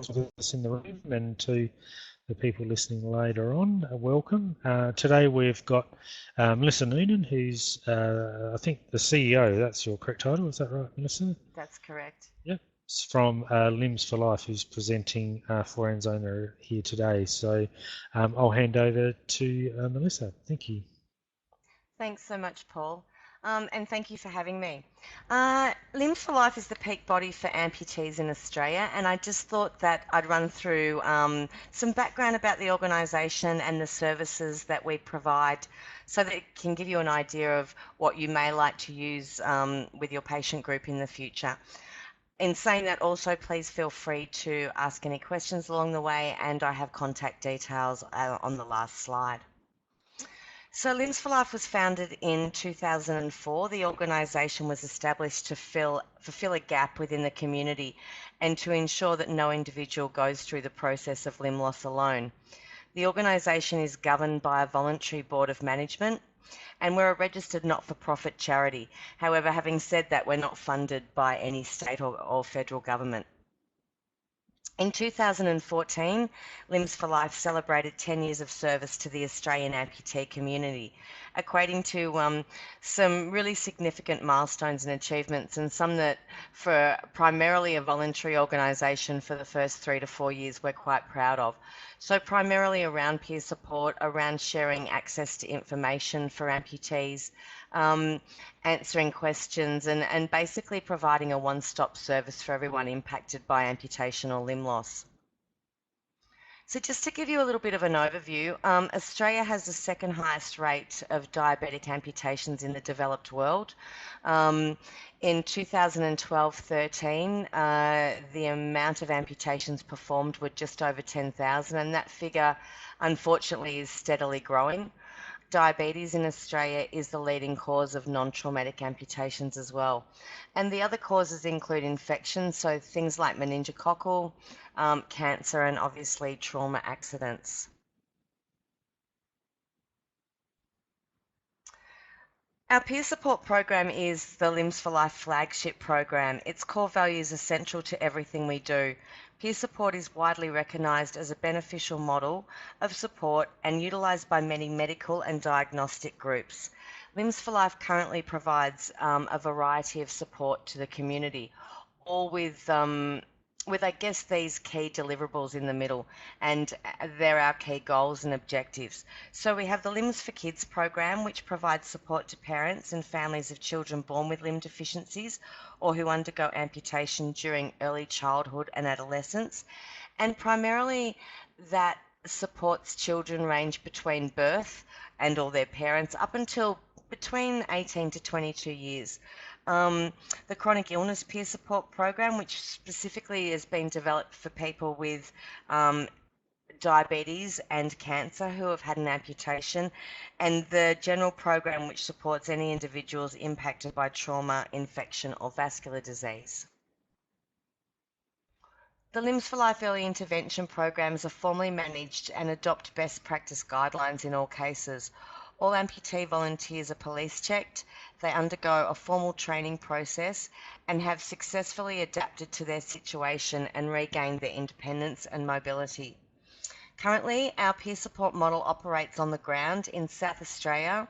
with us in the room and to the people listening later on, welcome. Today we've got Melissa Noonan, who's, I think, the CEO. That's your correct title, is that right, Melissa? That's correct. Yep. It's from Limbs4life, who's presenting for ANZONA here today. So I'll hand over to Melissa. Thank you. Thanks so much, Paul. And thank you for having me. Limbs4life is the peak body for amputees in Australia, and I just thought that I'd run through some background about the organisation and the services that we provide so that it can give you an idea of what you may like to use with your patient group in the future. In saying that, also please feel free to ask any questions along the way, and I have contact details on the last slide. So Limbs4life was founded in 2004. The organisation was established to fulfill a gap within the community and to ensure that no individual goes through the process of limb loss alone. The organisation is governed by a voluntary board of management, and we're a registered not-for-profit charity. However, having said that, we're not funded by any state or federal government. In 2014, Limbs4life celebrated 10 years of service to the Australian amputee community, equating to some really significant milestones and achievements, and some that, for primarily a voluntary organisation for the first 3 to 4 years, we're quite proud of. So primarily around peer support, around sharing access to information for amputees, answering questions, and basically providing a one-stop service for everyone impacted by amputation or limb loss. So just to give you a little bit of an overview, Australia has the second highest rate of diabetic amputations in the developed world. In 2012-13, the amount of amputations performed were just over 10,000, and that figure, unfortunately, is steadily growing. Diabetes in Australia is the leading cause of non-traumatic amputations as well. And the other causes include infections, so things like meningococcal, cancer, and obviously trauma accidents. Our peer support program is the Limbs4life flagship program. Its core values are central to everything we do. Peer support is widely recognised as a beneficial model of support and utilised by many medical and diagnostic groups. Limbs4life currently provides a variety of support to the community, all with I guess these key deliverables in the middle, and they're our key goals and objectives. So we have the Limbs for Kids program, which provides support to parents and families of children born with limb deficiencies or who undergo amputation during early childhood and adolescence, and primarily that supports children range between birth and or their parents up until between 18 to 22 years. The chronic illness peer support program, which specifically has been developed for people with diabetes and cancer who have had an amputation, and the general program which supports any individuals impacted by trauma, infection or vascular disease. The Limbs4life Early Intervention programs are formally managed and adopt best practice guidelines in all cases. All amputee volunteers are police checked, they undergo a formal training process and have successfully adapted to their situation and regained their independence and mobility. Currently, our peer support model operates on the ground in South Australia,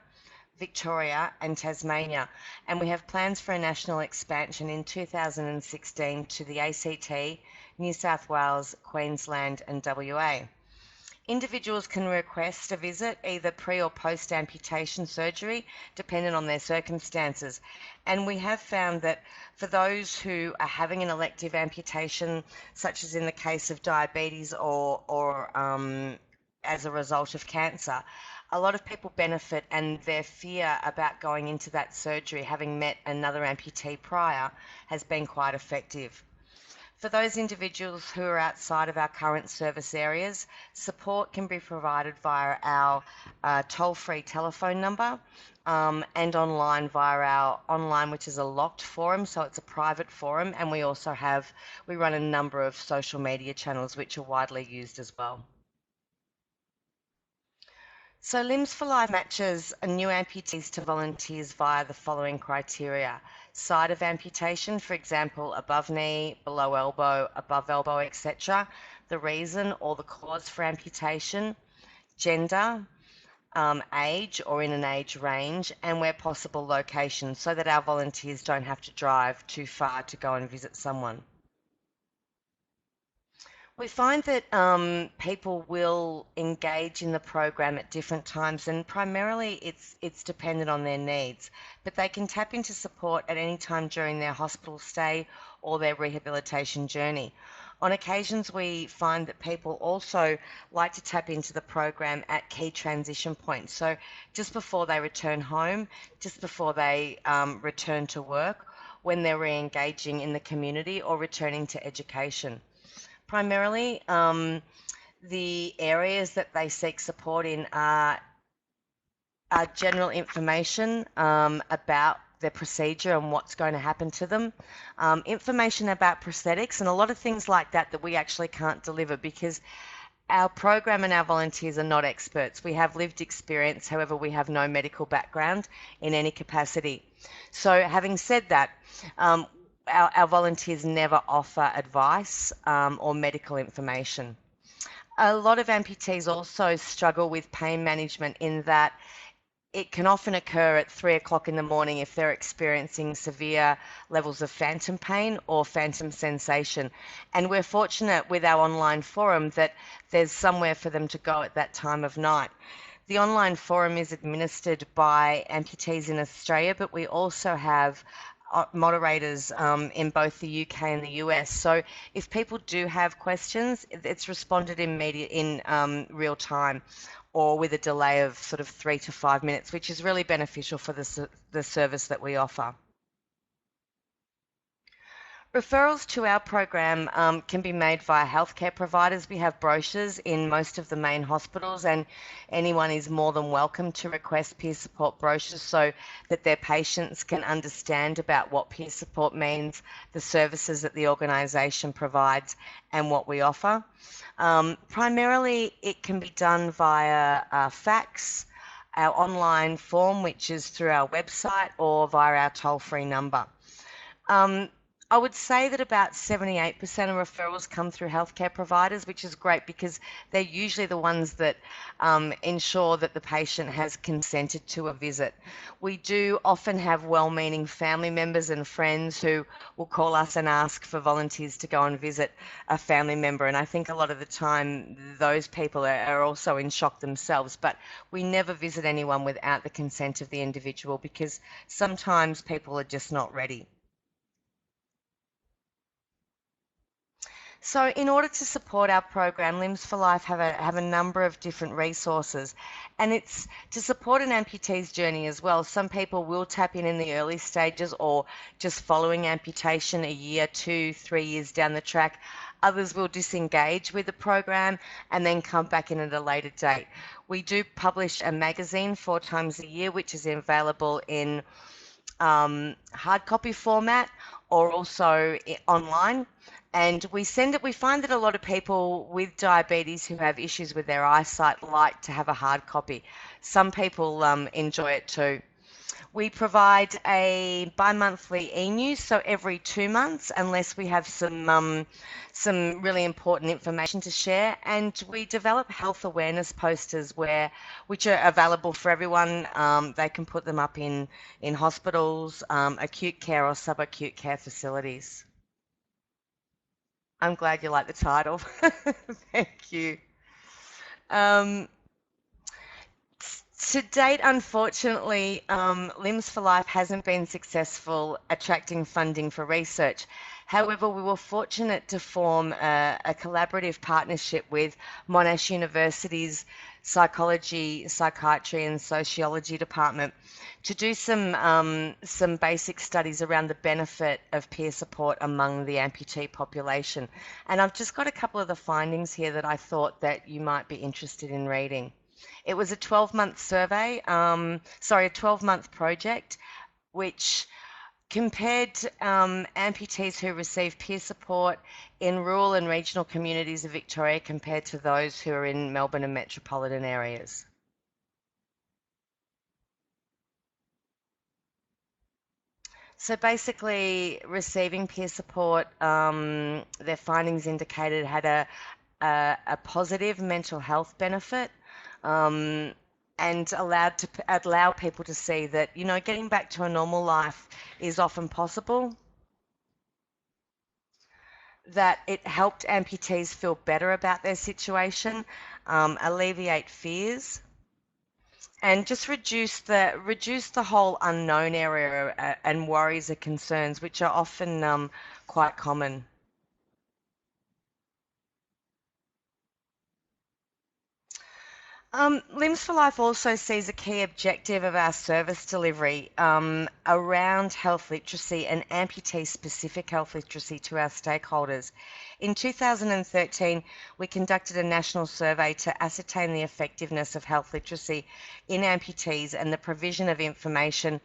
Victoria and Tasmania, and we have plans for a national expansion in 2016 to the ACT, New South Wales, Queensland and WA. Individuals can request a visit either pre or post amputation surgery, depending on their circumstances. And we have found that for those who are having an elective amputation, such as in the case of diabetes or as a result of cancer, a lot of people benefit, and their fear about going into that surgery, having met another amputee prior, has been quite effective. For those individuals who are outside of our current service areas, support can be provided via our toll-free telephone number and online via our online, which is a locked forum, so it's a private forum, and we run a number of social media channels which are widely used as well. So Limbs4life matches new amputees to volunteers via the following criteria. site of amputation, for example, above knee, below elbow, above elbow, etc., the reason or the cause for amputation, gender, age or in an age range, and where possible location, so that our volunteers don't have to drive too far to go and visit someone. We find that people will engage in the program at different times, and primarily it's dependent on their needs. But they can tap into support at any time during their hospital stay or their rehabilitation journey. On occasions, we find that people also like to tap into the program at key transition points. So just before they return home, just before they return to work, when they're re-engaging in the community or returning to education. Primarily, the areas that they seek support in are general information about their procedure and what's going to happen to them, information about prosthetics, and a lot of things like that that we actually can't deliver because our program and our volunteers are not experts. We have lived experience, however, we have no medical background in any capacity. So having said that, our volunteers never offer advice or medical information. A lot of amputees also struggle with pain management in that it can often occur at 3 o'clock in the morning if they're experiencing severe levels of phantom pain or phantom sensation. And we're fortunate with our online forum that there's somewhere for them to go at that time of night. The online forum is administered by amputees in Australia, but we also have moderators in both the UK and the US. So if people do have questions, it's responded in real time or with a delay of sort of 3 to 5 minutes, which is really beneficial for the service that we offer. Referrals to our program can be made via healthcare providers. We have brochures in most of the main hospitals, and anyone is more than welcome to request peer support brochures so that their patients can understand about what peer support means, the services that the organisation provides, and what we offer. Primarily, it can be done via fax, our online form, which is through our website, or via our toll-free number. I would say that about 78% of referrals come through healthcare providers, which is great because they're usually the ones that ensure that the patient has consented to a visit. We do often have well-meaning family members and friends who will call us and ask for volunteers to go and visit a family member, and I think a lot of the time those people are also in shock themselves, but we never visit anyone without the consent of the individual because sometimes people are just not ready. So in order to support our program, Limbs4life have a number of different resources, and it's to support an amputee's journey as well. Some people will tap in the early stages or just following amputation a year, 2, 3 years down the track. Others will disengage with the program and then come back in at a later date. We do publish a magazine 4 times a year, which is available in hard copy format or also online. And we find that a lot of people with diabetes who have issues with their eyesight like to have a hard copy. Some people enjoy it too. We provide a bi-monthly e-news, so every 2 months, unless we have some really important information to share. And we develop health awareness posters which are available for everyone. They can put them up in hospitals, acute care or subacute care facilities. I'm glad you like the title. Thank you. To date, unfortunately, Limbs4life hasn't been successful attracting funding for research. However, we were fortunate to form a collaborative partnership with Monash University's Psychology, Psychiatry and Sociology department to do some basic studies around the benefit of peer support among the amputee population. And I've just got a couple of the findings here that I thought that you might be interested in reading. It was a 12-month survey, a 12-month project, which compared amputees who receive peer support in rural and regional communities of Victoria compared to those who are in Melbourne and metropolitan areas. So basically, receiving peer support, their findings indicated had a positive mental health benefit, um, and allow people to see that, getting back to a normal life is often possible, that it helped amputees feel better about their situation, alleviate fears, and just reduce the whole unknown area, and worries and concerns, which are often quite common. Limbs for Life also sees a key objective of our service delivery around health literacy and amputee-specific health literacy to our stakeholders. In 2013, we conducted a national survey to ascertain the effectiveness of health literacy in amputees and the provision of information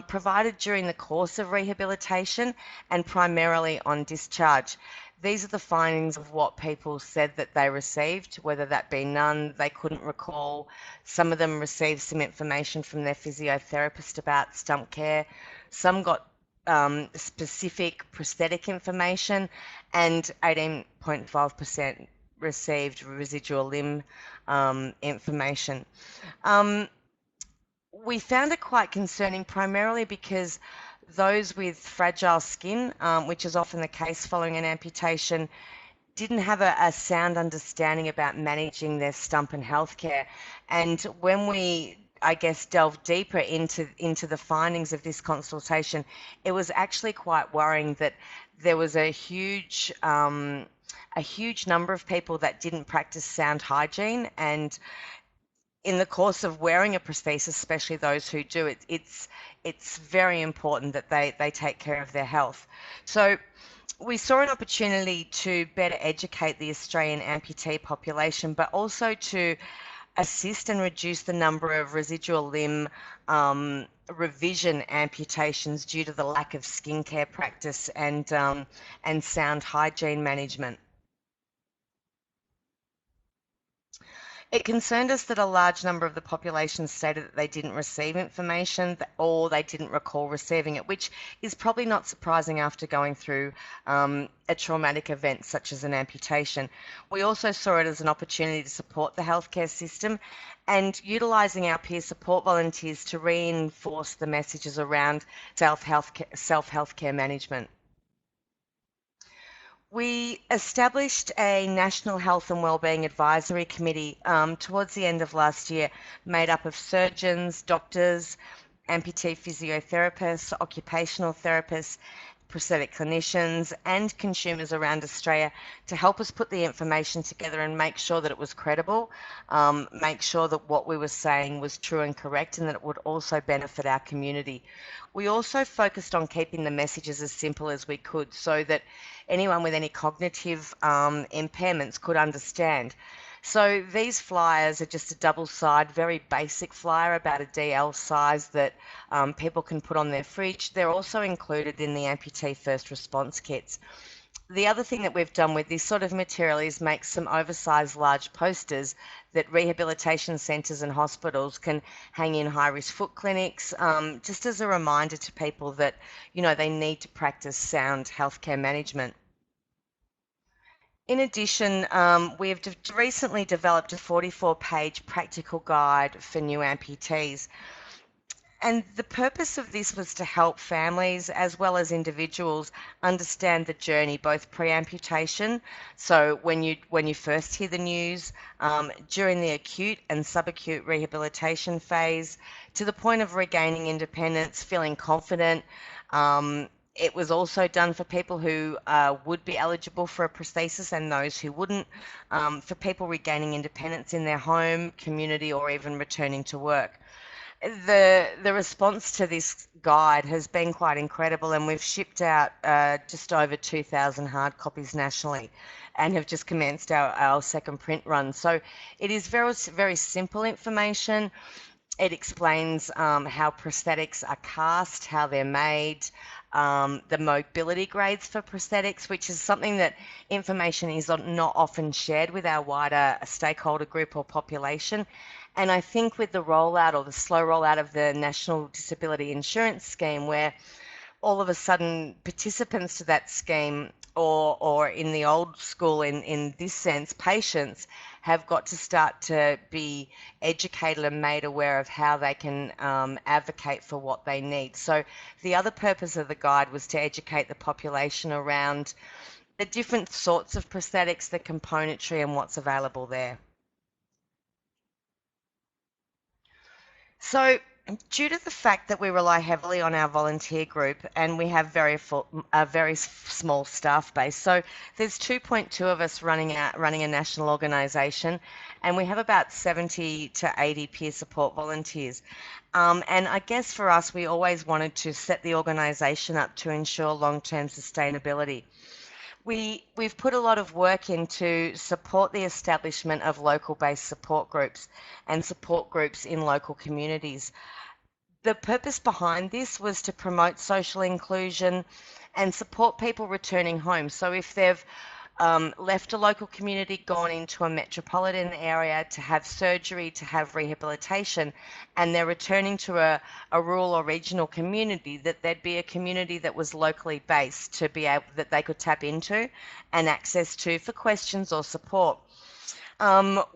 provided during the course of rehabilitation and primarily on discharge. These are the findings of what people said that they received, whether that be none, they couldn't recall. Some of them received some information from their physiotherapist about stump care. Some got specific prosthetic information, and 18.5% received residual limb information. Um, we found it quite concerning, primarily because those with fragile skin, which is often the case following an amputation, didn't have a sound understanding about managing their stump and healthcare. And when we, I guess, delved deeper into the findings of this consultation, it was actually quite worrying that there was a huge number of people that didn't practice sound hygiene, and in the course of wearing a prosthesis, especially those who do it, it's very important that they take care of their health. So we saw an opportunity to better educate the Australian amputee population, but also to assist and reduce the number of residual limb revision amputations due to the lack of skincare practice and sound hygiene management. It concerned us that a large number of the population stated that they didn't receive information or they didn't recall receiving it, which is probably not surprising after going through a traumatic event such as an amputation. We also saw it as an opportunity to support the healthcare system and utilising our peer support volunteers to reinforce the messages around self-healthcare management. We established a National Health and Wellbeing Advisory Committee towards the end of last year, made up of surgeons, doctors, amputee physiotherapists, occupational therapists, prosthetic clinicians, and consumers around Australia to help us put the information together and make sure that it was credible, make sure that what we were saying was true and correct, and that it would also benefit our community. We also focused on keeping the messages as simple as we could so that anyone with any cognitive impairments could understand. So these flyers are just a double-sided, very basic flyer, about a DL size, that people can put on their fridge. They're also included in the amputee first response kits. The other thing that we've done with this sort of material is make some oversized large posters that rehabilitation centres and hospitals can hang in high-risk foot clinics, just as a reminder to people that, they need to practice sound healthcare management. In addition, we have recently developed a 44-page practical guide for new amputees. And the purpose of this was to help families as well as individuals understand the journey, both pre-amputation, so when you first hear the news, during the acute and subacute rehabilitation phase, to the point of regaining independence, feeling confident. It was also done for people who would be eligible for a prosthesis and those who wouldn't, for people regaining independence in their home, community, or even returning to work. The response to this guide has been quite incredible, and we've shipped out just over 2,000 hard copies nationally and have just commenced our second print run. So it is very, very simple information. It explains how prosthetics are cast, how they're made, the mobility grades for prosthetics, which is something that information is not often shared with our wider stakeholder group or population. And I think with the rollout or the slow rollout of the National Disability Insurance Scheme, where all of a sudden participants to that scheme, or in the old school, in this sense, patients have got to start to be educated and made aware of how they can advocate for what they need. So the other purpose of the guide was to educate the population around the different sorts of prosthetics, the componentry, and what's available there. So, due to the fact that we rely heavily on our volunteer group and we have a very small staff base, so there's 2.2 of us running a national organisation, and we have about 70 to 80 peer support volunteers. And I guess for us, we always wanted to set the organisation up to ensure long-term sustainability. We've put a lot of work into support the establishment of local-based support groups and support groups in local communities. The purpose behind this was to promote social inclusion and support people returning home. So if they've left a local community, gone into a metropolitan area to have surgery, to have rehabilitation, and they're returning to a rural or regional community, that there'd be a community that was locally based to be able that they could tap into and access to for questions or support.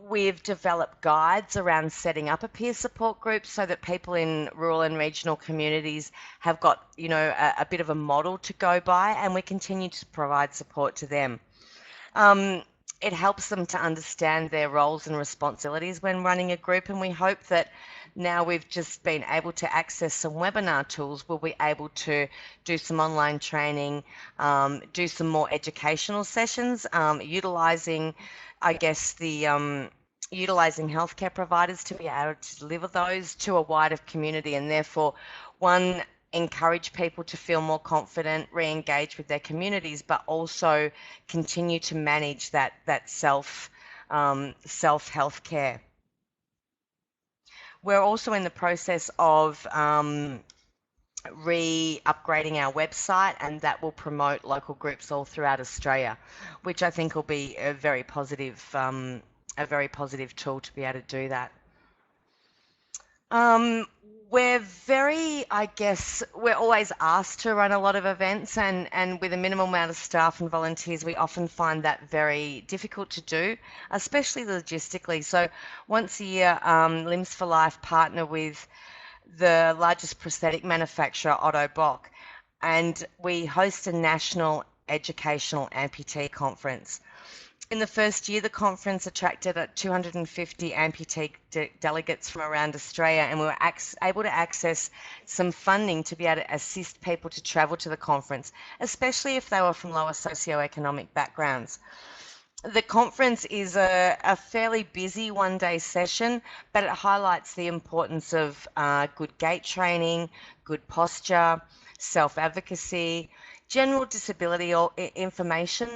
We've developed guides around setting up a peer support group so that people in rural and regional communities have got, a bit of a model to go by, and we continue to provide support to them. It helps them to understand their roles and responsibilities when running a group, and we hope that now we've just been able to access some webinar tools, we'll be able to do some online training, do some more educational sessions, utilising, I guess, utilising healthcare providers to be able to deliver those to a wider community, and therefore, one, encourage people to feel more confident, re-engage with their communities, but also continue to manage that self care. We're also in the process of upgrading our website, and that will promote local groups all throughout Australia, which I think will be a very positive tool to be able to do that. We're always asked to run a lot of events, and with a minimal amount of staff and volunteers, we often find that very difficult to do, especially logistically. So once a year, Limbs4life partner with the largest prosthetic manufacturer, Otto Bock, and we host a national educational amputee conference. In the first year, the conference attracted 250 amputee delegates from around Australia, and we were able to access some funding to be able to assist people to travel to the conference, especially if they were from lower socioeconomic backgrounds. The conference is a fairly busy one-day session, but it highlights the importance of good gait training, good posture, self-advocacy, general disability information,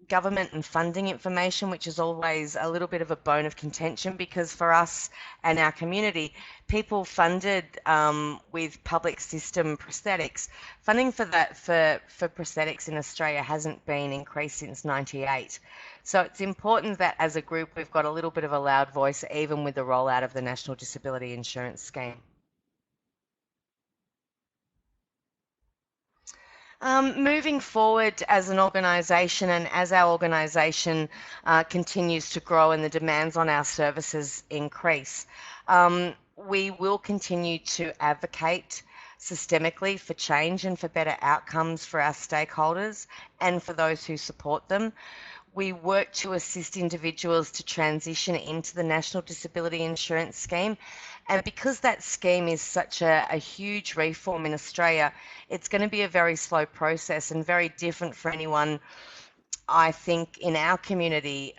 government and funding information, which is always a little bit of a bone of contention, because for us and our community, people funded with public system prosthetics, funding for prosthetics in Australia hasn't been increased since '98. So it's important that as a group we've got a little bit of a loud voice, even with the rollout of the National Disability Insurance Scheme. Moving forward as an organisation, and as our organisation continues to grow and the demands on our services increase, we will continue to advocate systemically for change and for better outcomes for our stakeholders and for those who support them. We work to assist individuals to transition into the National Disability Insurance Scheme. And because that scheme is such a huge reform in Australia, it's going to be a very slow process and very different for anyone, I think, in our community,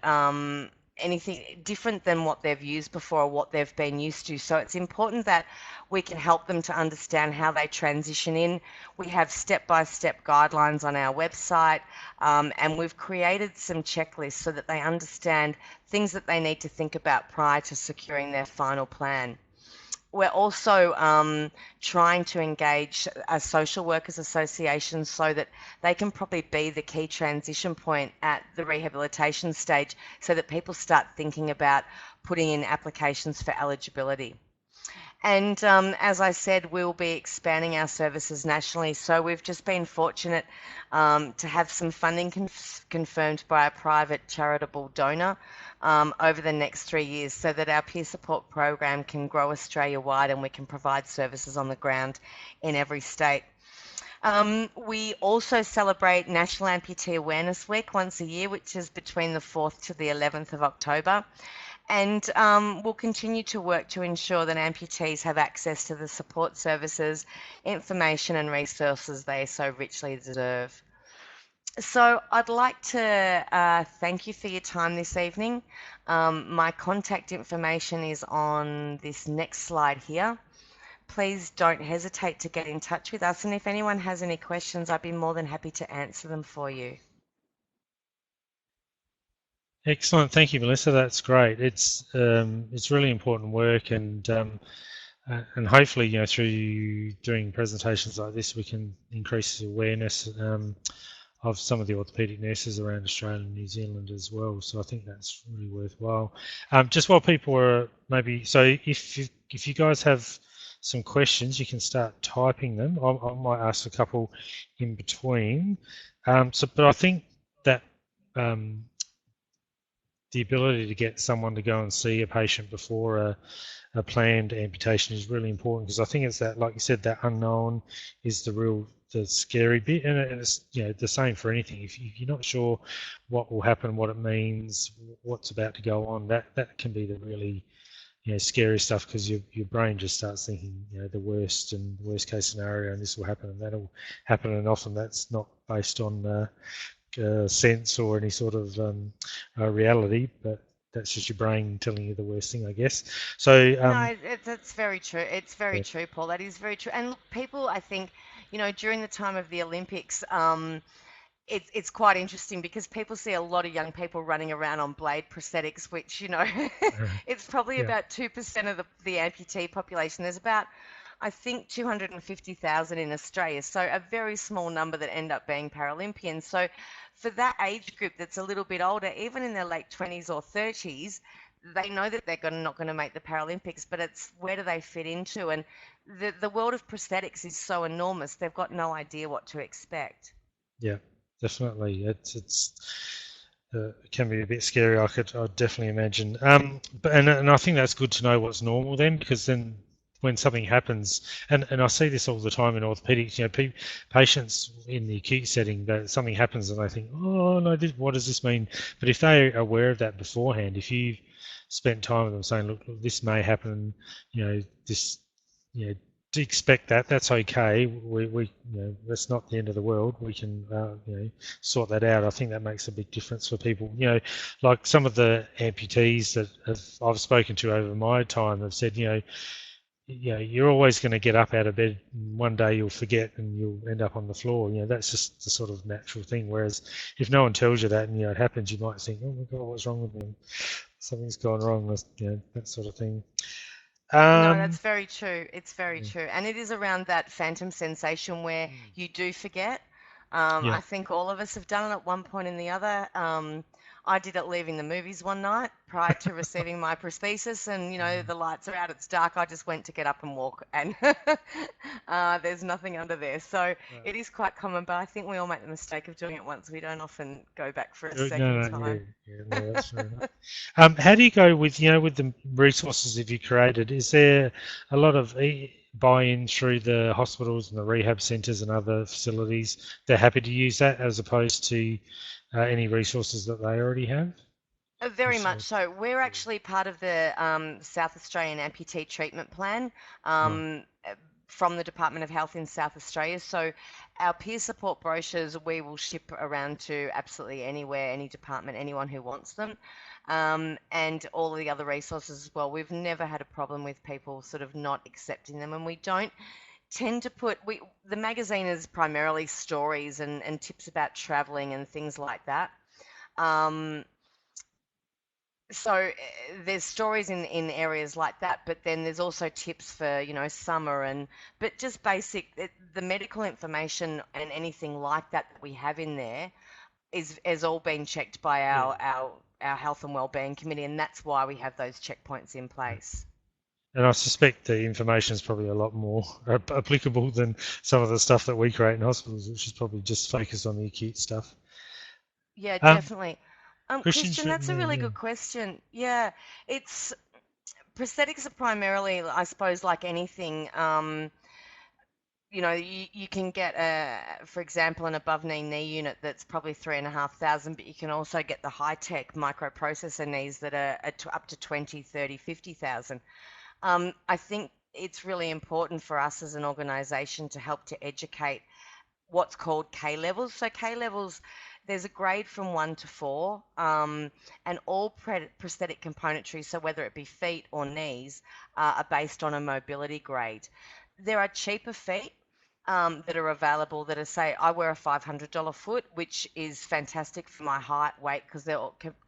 anything different than what they've used before or what they've been used to. So it's important that we can help them to understand how they transition in. We have step-by-step guidelines on our website, and we've created some checklists so that they understand things that they need to think about prior to securing their final plan. We're also trying to engage social workers associations so that they can probably be the key transition point at the rehabilitation stage, so that people start thinking about putting in applications for eligibility. And as I said, we'll be expanding our services nationally. So we've just been fortunate to have some funding confirmed by a private charitable donor over the next 3 years so that our peer support program can grow Australia wide and we can provide services on the ground in every state. We also celebrate National Amputee Awareness Week once a year, which is between the 4th to the 11th of October. And we'll continue to work to ensure that amputees have access to the support services, information, and resources they so richly deserve. So, I'd like to thank you for your time this evening. My contact information is on this next slide here. Please don't hesitate to get in touch with us. And if anyone has any questions, I'd be more than happy to answer them for you. Excellent, thank you, Melissa. That's great. It's really important work, and hopefully, through doing presentations like this, we can increase the awareness of some of the orthopaedic nurses around Australia and New Zealand as well. So I think that's really worthwhile. Just while people are maybe, so if you guys have some questions, you can start typing them. I might ask a couple in between. But I think that the ability to get someone to go and see a patient before a planned amputation is really important, because I think it's that, like you said, that unknown is the scary bit, and it's the same for anything. If you're not sure what will happen, what it means, what's about to go on, that can be the really scary stuff, because your brain just starts thinking the worst and worst case scenario, and this will happen and that'll happen, and often that's not based on sense or any sort of reality, but that's just your brain telling you the worst thing, I guess. So No, that's very true. It's very yeah, true, Paul. That is very true. And look, people, I think, during the time of the Olympics, it's quite interesting because people see a lot of young people running around on blade prosthetics, which, it's probably yeah, about 2% of the amputee population. There's about, I think, 250,000 in Australia, so a very small number that end up being Paralympians. So for that age group that's a little bit older, even in their late 20s or 30s, they know that not going to make the Paralympics, but it's where do they fit into? And the world of prosthetics is so enormous, they've got no idea what to expect. yeah, definitely. It can be a bit scary. I'd definitely imagine. But I think that's good to know what's normal then, because then when something happens, and I see this all the time in orthopedics, patients in the acute setting, that something happens and they think, oh no, what does this mean? But if they're aware of that beforehand, if you've spent time with them saying, look, this may happen, this, to expect that, that's okay. We that's not the end of the world. We can sort that out. I think that makes a big difference for people. Like some of the amputees that I've spoken to over my time have said, you're always going to get up out of bed, and one day you'll forget and you'll end up on the floor. That's just the sort of natural thing. Whereas if no one tells you that and it happens, you might think, oh my God, what's wrong with me? Something's gone wrong. That sort of thing. No, Um, that's very true. It's very yeah, true. And it is around that phantom sensation where mm, you do forget. yeah, I think all of us have done it at one point or the other. I did it leaving the movies one night prior to receiving my prosthesis, and mm, the lights are out, it's dark. I just went to get up and walk, and there's nothing under there. So right. it is quite common, but I think we all make the mistake of doing it once. We don't often go back for a No, second no, yeah, time. yeah, no, that's fair enough. How do you go with, with the resources that you created? Is there a lot of buy-in through the hospitals and the rehab centres and other facilities? They're happy to use that as opposed to any resources that they already have? Very much So, so. We're actually part of the South Australian Amputee Treatment Plan right. from the Department of Health in South Australia. So our peer support brochures we will ship around to absolutely anywhere, any department, anyone who wants them, and all of the other resources as well. We've never had a problem with people sort of not accepting them, and we don't tend to the magazine is primarily stories and tips about traveling and things like that. Um, so there's stories in areas like that, but then there's also tips for summer but just the medical information and anything like that that we have in there is all been checked by Yeah. our health and wellbeing committee, and that's why we have those checkpoints in Yeah. place. And I suspect the information is probably a lot more applicable than some of the stuff that we create in hospitals, which is probably just focused on the acute stuff. Yeah, Um, definitely. Christian's Christian, written that's a there, really yeah. good question. Yeah, it's prosthetics are primarily, I suppose, like anything. You can get for example, an above knee unit that's probably 3,500, but you can also get the high tech microprocessor knees that are up to 20, 30, 50,000. I think it's really important for us as an organization to help to educate what's called K levels. So K levels, there's a grade from 1 to 4, and all prosthetic componentry, so whether it be feet or knees, are based on a mobility grade. There are cheaper feet that are available that are, say, I wear a $500 foot, which is fantastic for my height, weight, because their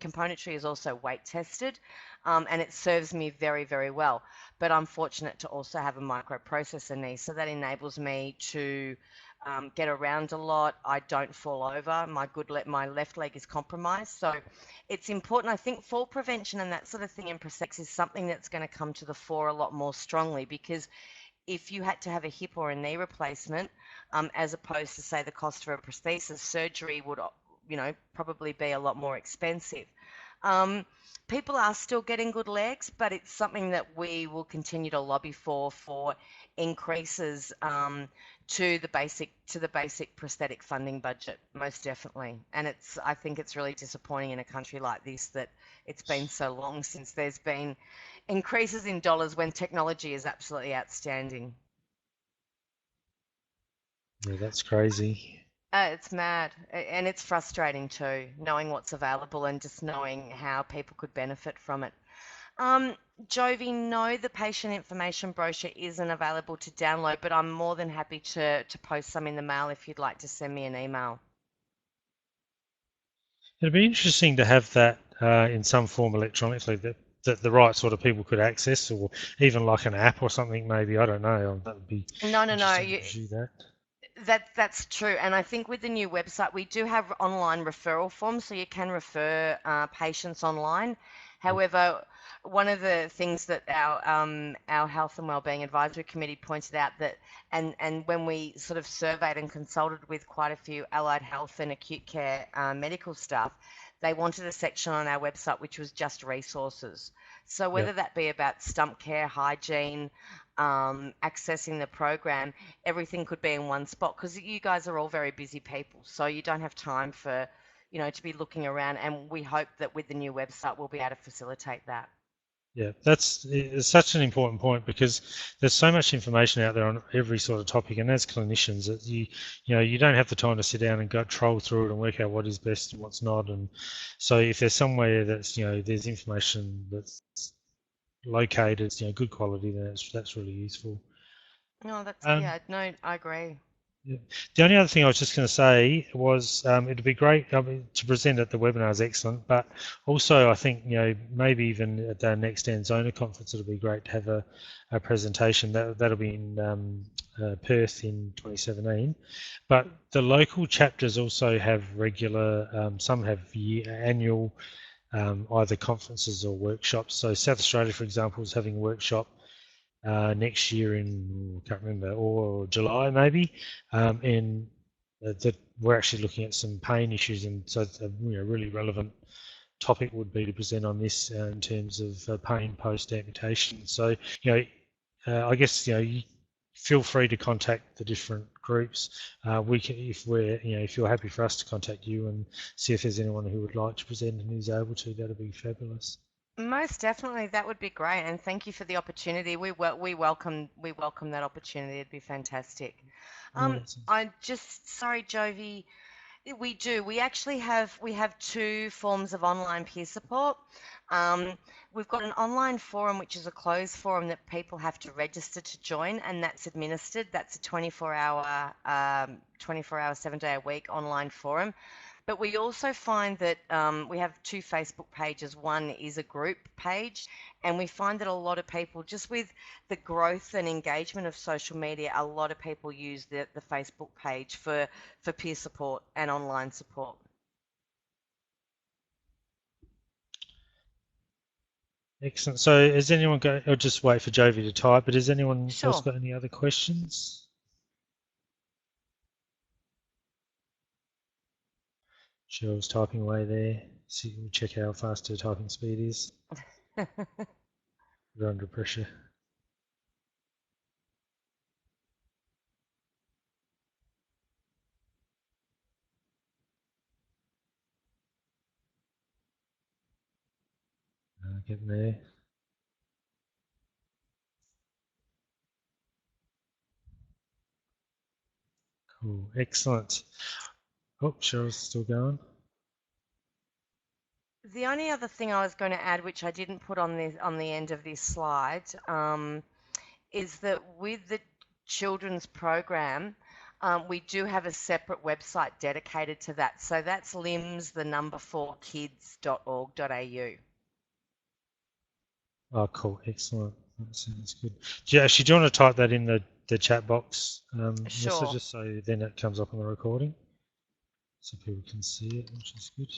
componentry is also weight tested, and it serves me very, very well. But I'm fortunate to also have a microprocessor knee, so that enables me to get around a lot. I don't fall over. My left leg is compromised, so it's important. I think fall prevention and that sort of thing in prosthetics is something that's going to come to the fore a lot more strongly, because if you had to have a hip or a knee replacement, as opposed to, say, the cost for a prosthesis, surgery would, probably be a lot more expensive. Um, People are still getting good legs, but it's something that we will continue to lobby for increases to the basic prosthetic funding budget, most definitely. And I think it's really disappointing in a country like this that it's been so long since there's been increases in dollars when technology is absolutely outstanding. Yeah, that's crazy. It's mad, and it's frustrating too, knowing what's available and just knowing how people could benefit from it. Um, Jovi, no, the patient information brochure isn't available to download, but I'm more than happy to post some in the mail if you'd like to send me an email. It'd be interesting to have that in some form electronically that the right sort of people could access, or even like an app or something. Maybe I don't know. That would be No, no, no. interesting to pursue that. That's true, and I think with the new website we do have online referral forms, so you can refer patients online. However, one of the things that our Health and Wellbeing Advisory Committee pointed out that, and when we sort of surveyed and consulted with quite a few allied health and acute care medical staff, they wanted a section on our website which was just resources. So Yeah. whether that be about stump care, hygiene, accessing the program, everything could be in one spot, because you guys are all very busy people, so you don't have time for, to be looking around. And we hope that with the new website, we'll be able to facilitate that. Yeah, it's such an important point because there's so much information out there on every sort of topic, and as clinicians, that you don't have the time to sit down and go troll through it and work out what is best and what's not. And so if there's somewhere that's there's information that's located, good quality, then that's really useful. No, that's, Um, yeah, no, I agree. yeah. The only other thing I was just going to say was it'd be great. I mean, to present at the webinar is excellent, but also I think maybe even at the next ANZONA conference it'll be great to have a presentation. That'll be in Perth in 2017. But the local chapters also have regular. Some have annual either conferences or workshops. So South Australia, for example, is having a workshop next year in, I can't remember, or July maybe, and that we're actually looking at some pain issues, and so a really relevant topic would be to present on this in terms of pain post amputation. So I guess you feel free to contact the different groups. We can, if you're happy for us to contact you and see if there's anyone who would like to present and who's able to, that'd be fabulous. Most definitely, that would be great, and thank you for the opportunity. We welcome that opportunity. It'd be fantastic. No, that's I just, sorry, Jovi. We do. We have two forms of online peer support. Um, we've got an online forum, which is a closed forum that people have to register to join, and that's administered. That's a 24-hour, 7-day-a-week online forum. But we also find that we have two Facebook pages. One is a group page, and we find that a lot of people, just with the growth and engagement of social media, a lot of people use the Facebook page for peer support and online support. Excellent. So has anyone got, I'll just wait for Jovi to type, but has anyone else Sure. got any other questions? Cheryl's typing away there. See, we'll check how fast her typing speed is. We're under pressure. Getting there. Cool. Excellent. Oh, Cheryl's still going. The only other thing I was going to add, which I didn't put on the end of this slide, is that with the children's program, we do have a separate website dedicated to that. So that's limbs, the number 4kids.org.au. Oh, cool. Excellent. That sounds good. Do you want to type that in the chat box, Melissa, Sure. just so then it comes up on the recording so people can see it, which is good.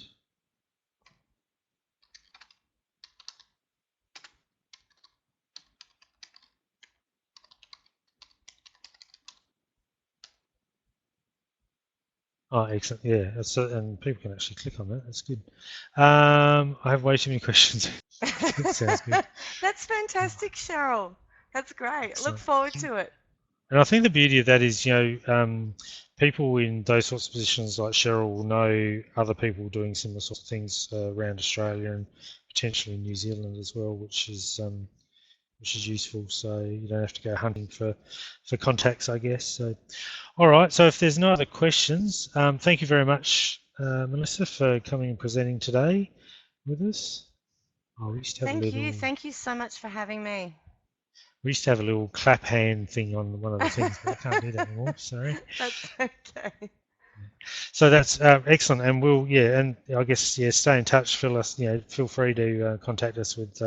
Oh, excellent. Yeah, and people can actually click on that. That's good. I have way too many questions. That sounds good. That's fantastic, Cheryl. That's great. Look Excellent. forward to it. And I think the beauty of that is, people in those sorts of positions like Cheryl will know other people doing similar sorts of things around Australia and potentially New Zealand as well, which is useful. So you don't have to go hunting for contacts, I guess. So, all right. So if there's no other questions, thank you very much, Melissa, for coming and presenting today with us. Oh, we used to have a Thank you. little. Thank you so much for having me. We used to have a little clap hand thing on one of the things, but I can't do that anymore. Sorry. That's okay. So that's excellent, and and I guess, stay in touch. Feel free to contact us with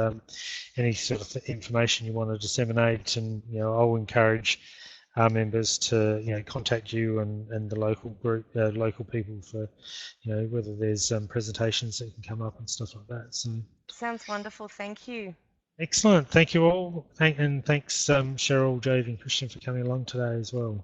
any sort of information you want to disseminate, and I'll encourage our members to contact you and the local group, local people for whether there's presentations that can come up and stuff like that. So Sounds wonderful. Thank you. excellent, thank you all, and thanks Cheryl, Jove, and Christian for coming along today as well.